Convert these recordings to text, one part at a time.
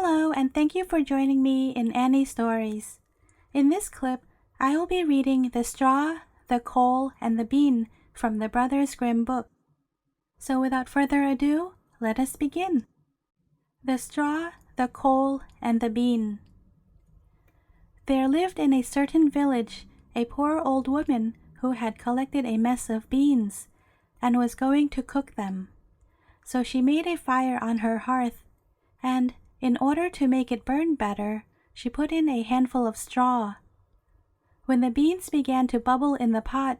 Hello, and thank you for joining me in Annie Stories. In this clip, I will be reading The Straw, the Coal, and the Bean from the Brothers Grimm book. So without further ado, let us begin. The Straw, the Coal, and the Bean. There lived in a certain village a poor old woman who had collected a mess of beans and was going to cook them. So she made a fire on her hearth, and in order to make it burn better, she put in a handful of straw. When the beans began to bubble in the pot,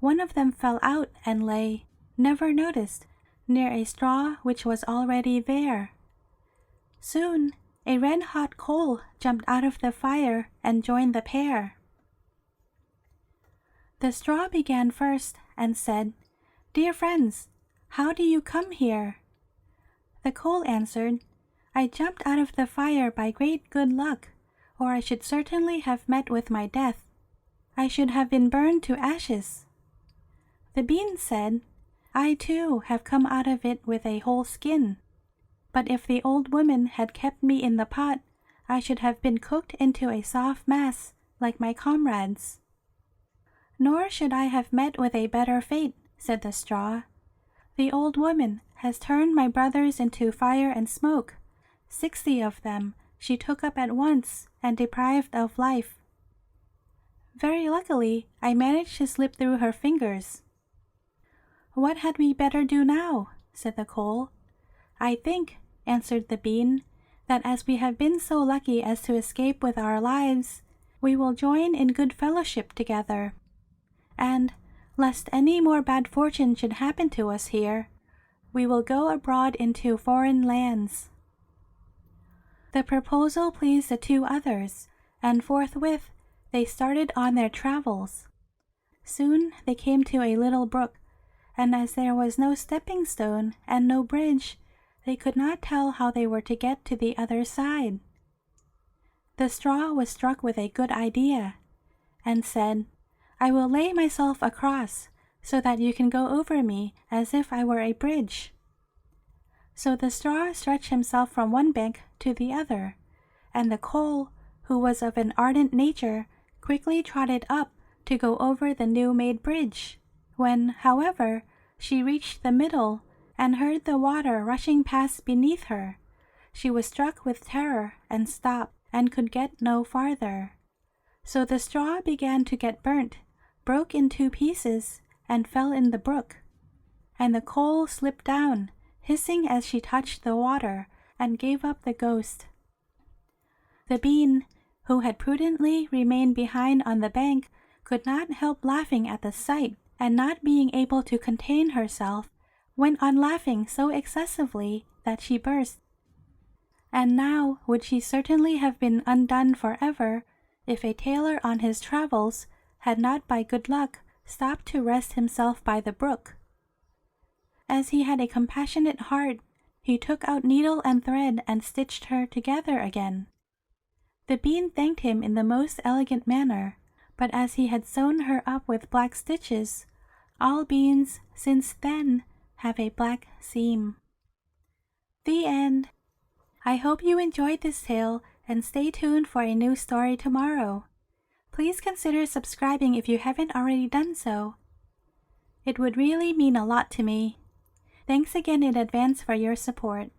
one of them fell out and lay, never noticed, near a straw which was already there. Soon, a red-hot coal jumped out of the fire and joined the pair. The straw began first and said, "Dear friends, how do you come here?" The coal answered, "I jumped out of the fire by great good luck, or I should certainly have met with my death. I should have been burned to ashes." The bean said, "I too have come out of it with a whole skin. But if the old woman had kept me in the pot, I should have been cooked into a soft mass like my comrades." "Nor should I have met with a better fate," said the straw. "The old woman has turned my brothers into fire and smoke. 60 of them she took up at once and deprived of life. Very luckily, I managed to slip through her fingers." "What had we better do now?" said the coal. "I think," answered the bean, "that as we have been so lucky as to escape with our lives, we will join in good fellowship together. And, lest any more bad fortune should happen to us here, we will go abroad into foreign lands." The proposal pleased the two others, and forthwith they started on their travels. Soon they came to a little brook, and as there was no stepping stone and no bridge, they could not tell how they were to get to the other side. The straw was struck with a good idea, and said, "I will lay myself across, so that you can go over me as if I were a bridge." So the straw stretched himself from one bank to the other, and the coal, who was of an ardent nature, quickly trotted up to go over the new-made bridge. When, however, she reached the middle and heard the water rushing past beneath her, she was struck with terror and stopped and could get no farther. So the straw began to get burnt, broke in 2 pieces, and fell in the brook. And the coal slipped down, hissing as she touched the water, and gave up the ghost. The bean, who had prudently remained behind on the bank, could not help laughing at the sight, and not being able to contain herself, went on laughing so excessively that she burst. And now would she certainly have been undone forever, if a tailor on his travels had not by good luck stopped to rest himself by the brook. As he had a compassionate heart, he took out needle and thread and stitched her together again. The bean thanked him in the most elegant manner, but as he had sewn her up with black stitches, all beans since then have a black seam. The end. I hope you enjoyed this tale, and stay tuned for a new story tomorrow. Please consider subscribing if you haven't already done so. It would really mean a lot to me. Thanks again in advance for your support.